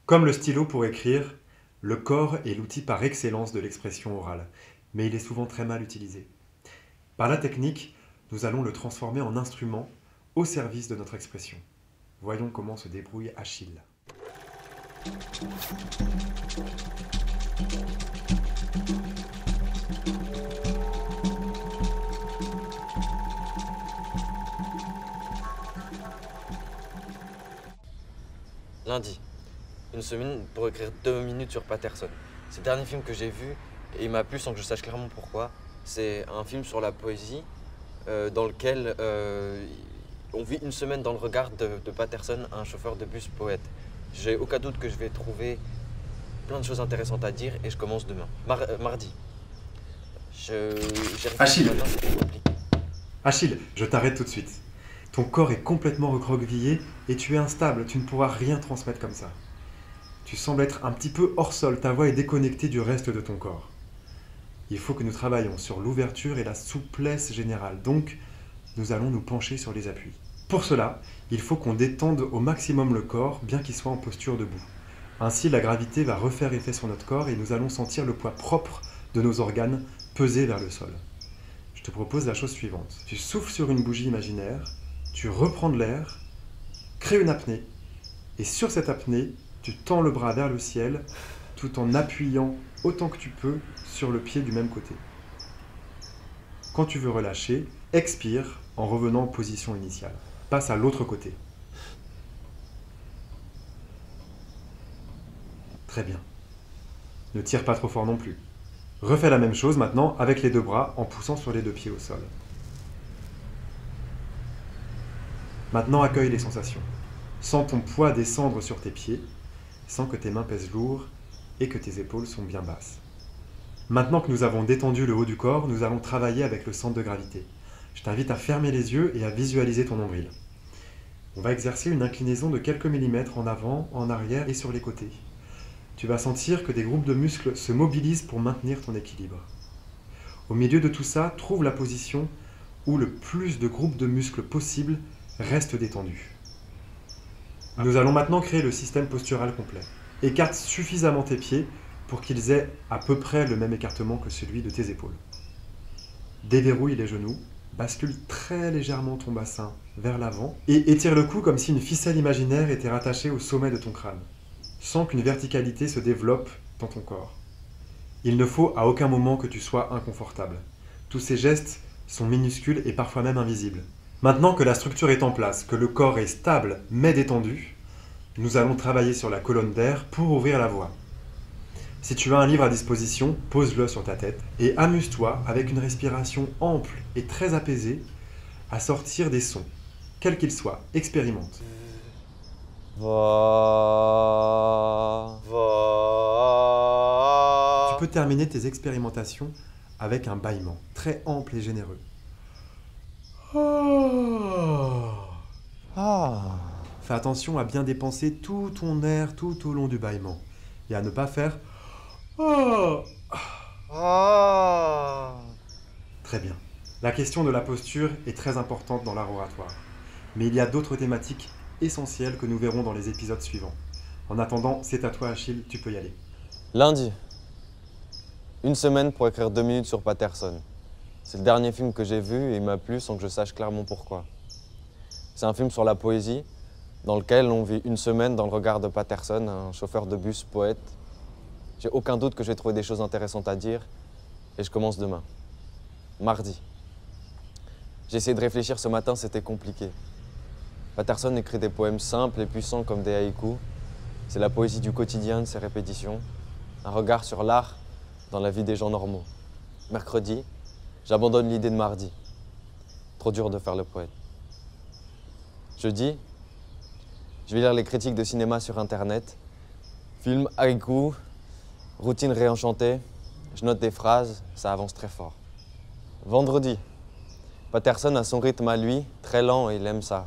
Comme le stylo pour écrire, le corps est l'outil par excellence de l'expression orale, mais il est souvent très mal utilisé. Par la technique, nous allons le transformer en instrument au service de notre expression. Voyons comment se débrouille Achille. Lundi, une semaine pour écrire 2 minutes sur Patterson. C'est le dernier film que j'ai vu et il m'a plu sans que je sache clairement pourquoi. C'est un film sur la poésie dans lequel on vit une semaine dans le regard de Patterson, un chauffeur de bus poète. J'ai aucun doute que je vais trouver plein de choses intéressantes à dire et je commence demain. Mardi. Achille, Achille, je t'arrête tout de suite. Ton corps est complètement recroquevillé et tu es instable, tu ne pourras rien transmettre comme ça. Tu sembles être un petit peu hors sol, ta voix est déconnectée du reste de ton corps. Il faut que nous travaillions sur l'ouverture et la souplesse générale, donc nous allons nous pencher sur les appuis. Pour cela, il faut qu'on détende au maximum le corps, bien qu'il soit en posture debout. Ainsi, la gravité va refaire effet sur notre corps et nous allons sentir le poids propre de nos organes peser vers le sol. Je te propose la chose suivante. Tu souffles sur une bougie imaginaire, tu reprends de l'air, crée une apnée, et sur cette apnée, tu tends le bras vers le ciel, tout en appuyant autant que tu peux sur le pied du même côté. Quand tu veux relâcher, expire en revenant en position initiale. Passe à l'autre côté. Très bien. Ne tire pas trop fort non plus. Refais la même chose maintenant avec les 2 bras en poussant sur les 2 pieds au sol. Maintenant, accueille les sensations. Sens ton poids descendre sur tes pieds, sens que tes mains pèsent lourd et que tes épaules sont bien basses. Maintenant que nous avons détendu le haut du corps, nous allons travailler avec le centre de gravité. Je t'invite à fermer les yeux et à visualiser ton nombril. On va exercer une inclinaison de quelques millimètres en avant, en arrière et sur les côtés. Tu vas sentir que des groupes de muscles se mobilisent pour maintenir ton équilibre. Au milieu de tout ça, trouve la position où le plus de groupes de muscles possible restent détendus. Nous allons maintenant créer le système postural complet. Écarte suffisamment tes pieds pour qu'ils aient à peu près le même écartement que celui de tes épaules. Déverrouille les genoux, bascule très légèrement ton bassin vers l'avant et étire le cou comme si une ficelle imaginaire était rattachée au sommet de ton crâne. Sens qu'une verticalité se développe dans ton corps. Il ne faut à aucun moment que tu sois inconfortable. Tous ces gestes sont minuscules et parfois même invisibles. Maintenant que la structure est en place, que le corps est stable mais détendu, nous allons travailler sur la colonne d'air pour ouvrir la voie. Si tu as un livre à disposition, pose-le sur ta tête et amuse-toi avec une respiration ample et très apaisée à sortir des sons, quels qu'ils soient. Expérimente. Tu peux terminer tes expérimentations avec un bâillement très ample et généreux. Fais attention à bien dépenser tout ton air tout au long du bâillement et à ne pas faire Très bien. La question de la posture est très importante dans l'art oratoire, mais il y a d'autres thématiques essentielles que nous verrons dans les épisodes suivants. En attendant, c'est à toi Achille, tu peux y aller. Lundi, une semaine pour écrire 2 minutes sur Patterson. C'est le dernier film que j'ai vu et il m'a plu sans que je sache clairement pourquoi. C'est un film sur la poésie, dans lequel on vit une semaine dans le regard de Patterson, un chauffeur de bus poète. J'ai aucun doute que je vais trouver des choses intéressantes à dire et je commence demain. Mardi. J'ai essayé de réfléchir ce matin, c'était compliqué. Patterson écrit des poèmes simples et puissants comme des haïkus. C'est la poésie du quotidien, de ses répétitions. Un regard sur l'art dans la vie des gens normaux. Mercredi, j'abandonne l'idée de mardi. Trop dur de faire le poète. Jeudi, je vais lire les critiques de cinéma sur Internet. Film, haïku, routine réenchantée. Je note des phrases, ça avance très fort. Vendredi, Patterson a son rythme à lui, très lent et il aime ça.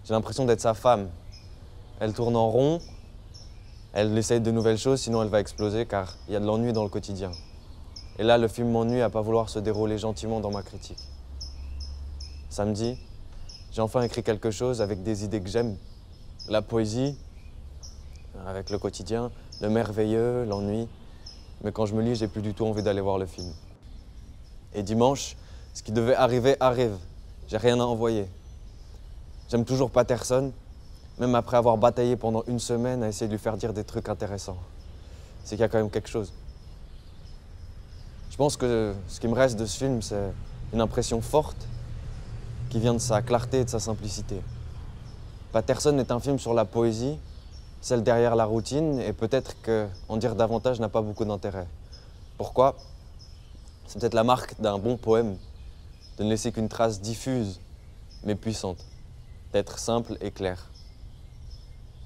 J'ai l'impression d'être sa femme. Elle tourne en rond, elle essaye de nouvelles choses, sinon elle va exploser car il y a de l'ennui dans le quotidien. Et là, le film m'ennuie à pas vouloir se dérouler gentiment dans ma critique. Samedi, j'ai enfin écrit quelque chose avec des idées que j'aime. La poésie, avec le quotidien, le merveilleux, l'ennui. Mais quand je me lis, j'ai plus du tout envie d'aller voir le film. Et dimanche, ce qui devait arriver arrive. J'ai rien à envoyer. J'aime toujours Patterson, même après avoir bataillé pendant une semaine à essayer de lui faire dire des trucs intéressants. C'est qu'il y a quand même quelque chose. Je pense que ce qui me reste de ce film, c'est une impression forte qui vient de sa clarté et de sa simplicité. Patterson est un film sur la poésie, celle derrière la routine, et peut-être qu'en dire davantage n'a pas beaucoup d'intérêt. Pourquoi? C'est peut-être la marque d'un bon poème, de ne laisser qu'une trace diffuse, mais puissante, d'être simple et clair.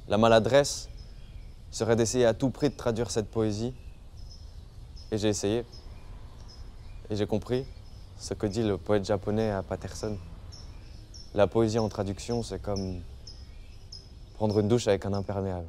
La maladresse serait d'essayer à tout prix de traduire cette poésie, et j'ai essayé. Et j'ai compris ce que dit le poète japonais à Patterson. La poésie en traduction, c'est comme prendre une douche avec un imperméable.